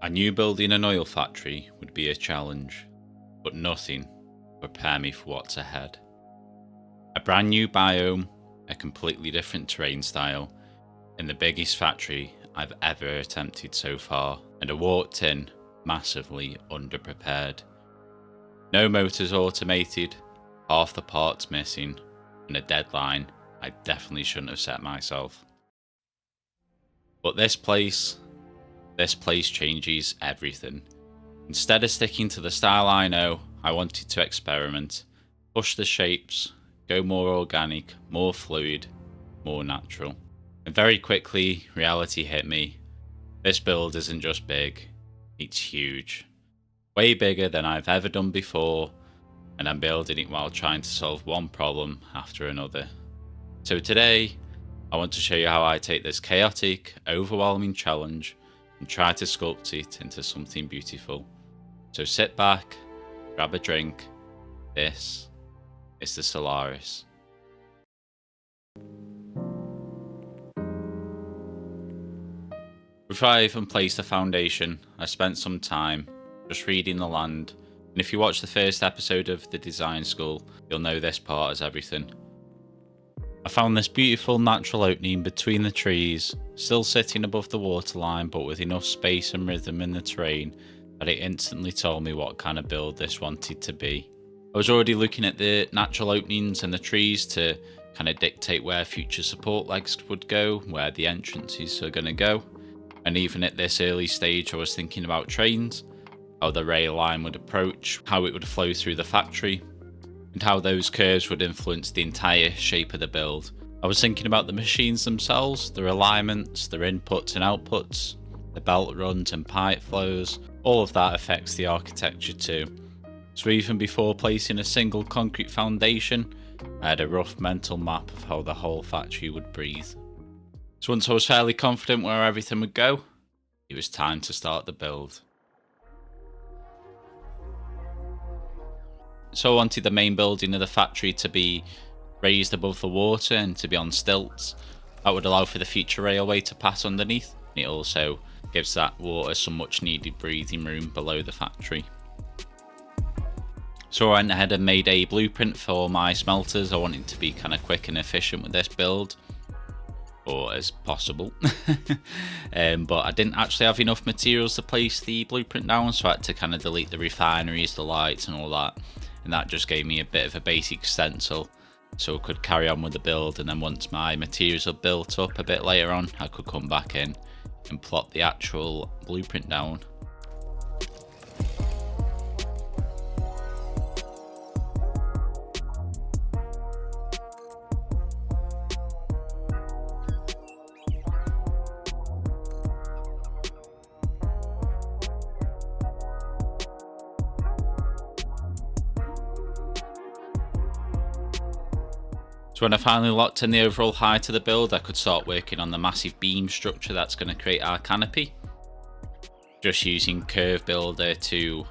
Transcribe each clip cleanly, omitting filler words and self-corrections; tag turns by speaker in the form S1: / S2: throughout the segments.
S1: I knew building an oil factory would be a challenge, but nothing would prepare me for what's ahead. A brand new biome, a completely different terrain style, and the biggest factory I've ever attempted so far, and I walked in massively underprepared. No motors automated, half the parts missing, and a deadline I definitely shouldn't have set myself. But this place changes everything. Instead of sticking to the style I know, I wanted to experiment, push the shapes, go more organic, more fluid, more natural. And very quickly, reality hit me. This build isn't just big, it's huge. Way bigger than I've ever done before, and I'm building it while trying to solve one problem after another. So today, I want to show you how I take this chaotic, overwhelming challenge and try to sculpt it into something beautiful. So sit back, grab a drink. This is the Solaris. Before I even placed the foundation, I spent some time just reading the land, and if you watch the first episode of the design school, you'll know this part is everything. I found this beautiful natural opening between the trees, still sitting above the waterline but with enough space and rhythm in the terrain that it instantly told me what kind of build this wanted to be. I was already looking at the natural openings and the trees to kind of dictate where future support legs would go, where the entrances are going to go, and even at this early stage I was thinking about trains, how the rail line would approach, how it would flow through the factory, and how those curves would influence the entire shape of the build. I was thinking about the machines themselves, their alignments, their inputs and outputs, the belt runs and pipe flows. All of that affects the architecture too. So even before placing a single concrete foundation, I had a rough mental map of how the whole factory would breathe. So once I was fairly confident where everything would go, it was time to start the build. So I wanted the main building of the factory to be raised above the water and to be on stilts. That would allow for the future railway to pass underneath. It also gives that water some much needed breathing room below the factory. So I went ahead and made a blueprint for my smelters. I wanted to be kind of quick and efficient with this build, or as possible. But I didn't actually have enough materials to place the blueprint down, so I had to kind of delete the refineries, the lights and all that. And that just gave me a bit of a basic stencil so I could carry on with the build, and then once my materials are built up a bit later on, I could come back in and plot the actual blueprint down. So when I finally locked in the overall height of the build, I could start working on the massive beam structure that's going to create our canopy. Just using Curve Builder to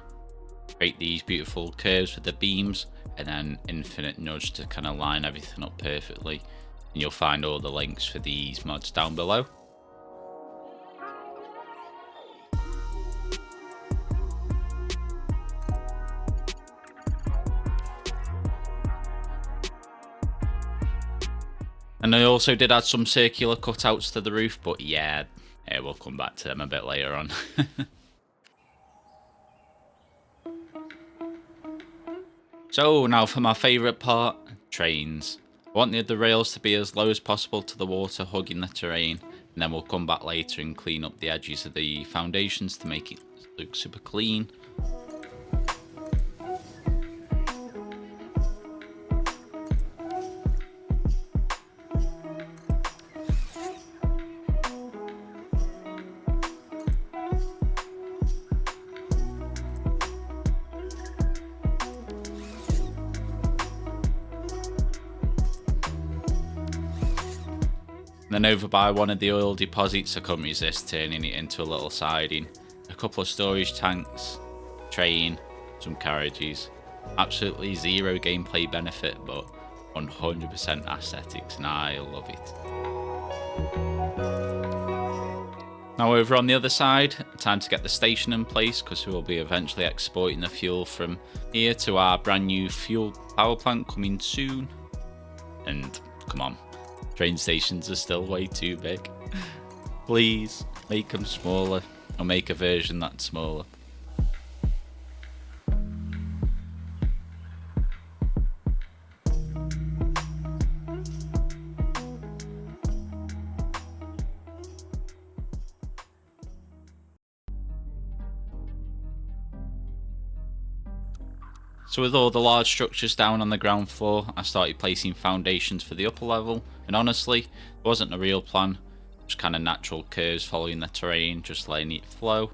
S1: create these beautiful curves with the beams, and then Infinite Nudge to kind of line everything up perfectly. And you'll find all the links for these mods down below. And I also did add some circular cutouts to the roof, but yeah, we'll come back to them a bit later on. So now for my favourite part, trains. I wanted the rails to be as low as possible to the water, hugging the terrain, and then we'll come back later and clean up the edges of the foundations to make it look super clean. Then over by one of the oil deposits, I couldn't resist turning it into a little siding. A couple of storage tanks, train, some carriages. Absolutely zero gameplay benefit, but 100% aesthetics, and I love it. Now over on the other side, time to get the station in place, because we will be eventually exporting the fuel from here to our brand new fuel power plant coming soon. And come on, train stations are still way too big. Please make them smaller, or make a version that's smaller. So with all the large structures down on the ground floor, I started placing foundations for the upper level, and honestly, it wasn't a real plan, just kind of natural curves following the terrain, just letting it flow.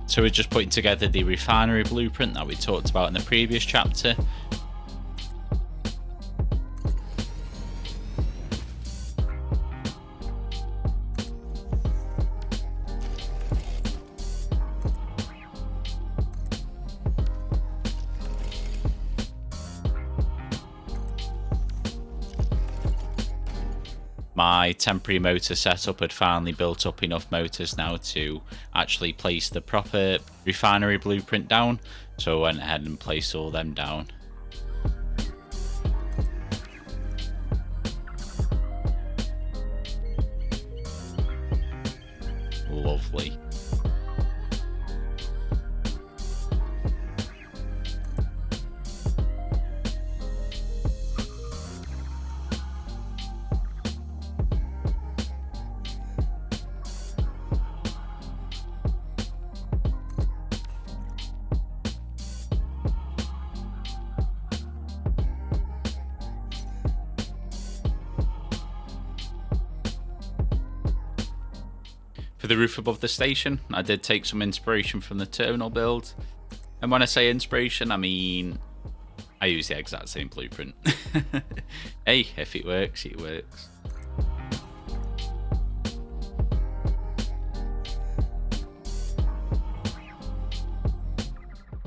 S1: So we're just putting together the refinery blueprint that we talked about in the previous chapter. My temporary motor setup had finally built up enough motors now to actually place the proper refinery blueprint down, so I went ahead and placed all them down. Lovely. For the roof above the station, I did take some inspiration from the terminal build. And when I say inspiration, I mean I use the exact same blueprint. Hey, if it works, it works.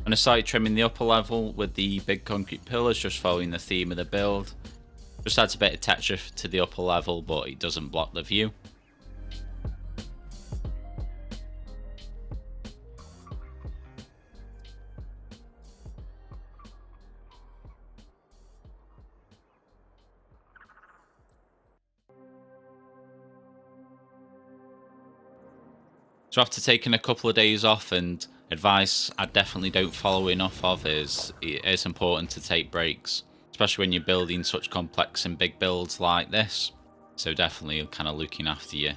S1: And I started trimming the upper level with the big concrete pillars, just following the theme of the build. Just adds a bit of texture to the upper level, but it doesn't block the view. So after taking a couple of days off, and advice I definitely don't follow enough of is it's important to take breaks, especially when you're building such complex and big builds like this. So definitely kind of looking after your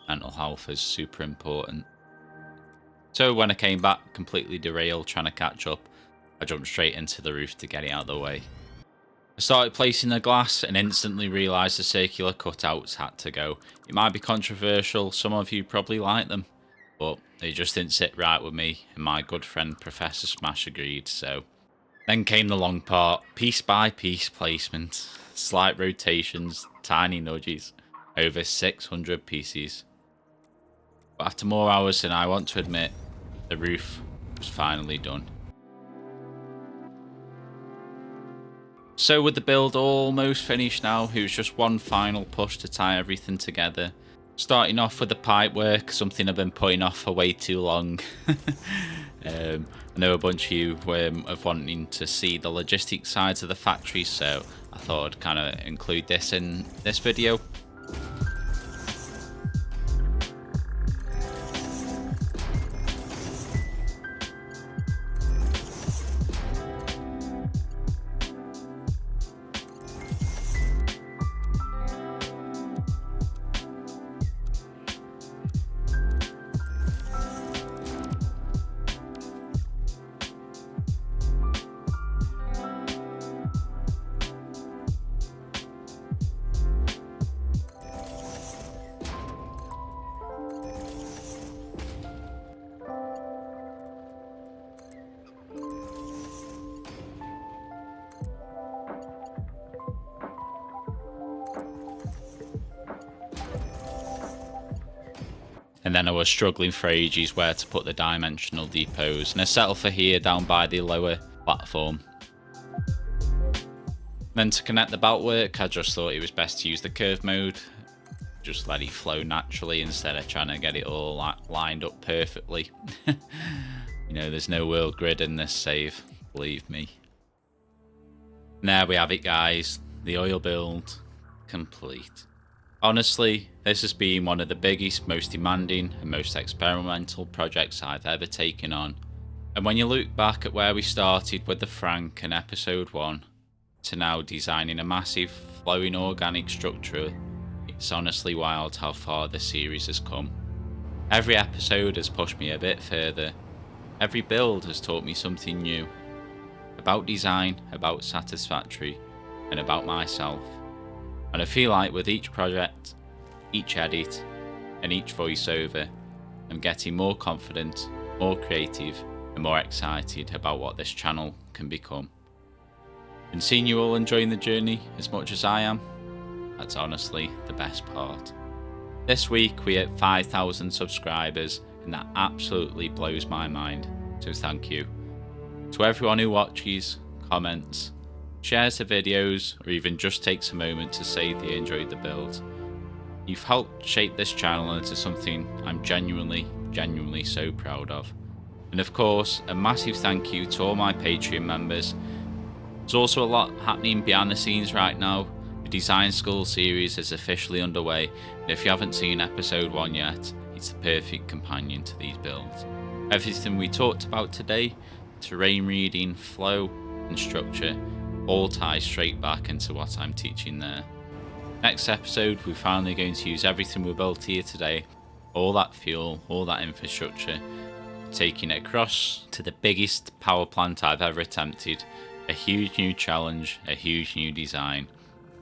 S1: mental health is super important. So when I came back completely derailed trying to catch up, I jumped straight into the roof to get it out of the way. I started placing the glass and instantly realised the circular cutouts had to go. It might be controversial, some of you probably like them, but they just didn't sit right with me, and my good friend Professor Smash agreed, so. Then came the long part, piece by piece placement, slight rotations, tiny nudges, over 600 pieces. But after more hours than I want to admit, the roof was finally done. So with the build almost finished now, it was just one final push to tie everything together. Starting off with the pipe work, something I've been putting off for way too long. I know a bunch of you were wanting to see the logistics sides of the factory, so I thought I'd kind of include this in this video. And then I was struggling for ages where to put the dimensional depots, and I settled for here down by the lower platform. Then to connect the beltwork, I just thought it was best to use the curve mode. Just let it flow naturally instead of trying to get it all lined up perfectly. You know, there's no world grid in this save, believe me. And there we have it, guys. The oil build complete. Honestly, this has been one of the biggest, most demanding and most experimental projects I've ever taken on. And when you look back at where we started with the Frank in episode 1 to now designing a massive flowing organic structure, it's honestly wild how far this series has come. Every episode has pushed me a bit further. Every build has taught me something new. About design, about Satisfactory, and about myself. And I feel like with each project, each edit, and each voiceover, I'm getting more confident, more creative, and more excited about what this channel can become. And seeing you all enjoying the journey as much as I am, that's honestly the best part. This week we hit 5,000 subscribers, and that absolutely blows my mind, so thank you. To everyone who watches, comments, shares the videos, or even just takes a moment to say they enjoyed the build. You've helped shape this channel into something I'm genuinely so proud of. And of course, a massive thank you to all my Patreon members. There's also a lot happening behind the scenes right now. The Design School series is officially underway, and if you haven't seen episode 1 yet, it's the perfect companion to these builds. Everything we talked about today, terrain reading, flow, and structure, all ties straight back into what I'm teaching there. Next episode, we're finally going to use everything we built here today, all that fuel, all that infrastructure, taking it across to the biggest power plant I've ever attempted, a huge new challenge, a huge new design,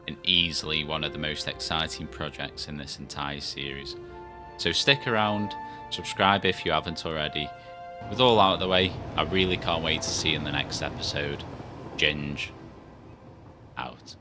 S1: and easily one of the most exciting projects in this entire series. So stick around, subscribe if you haven't already. With all out of the way, I really can't wait to see you in the next episode. Ginge out.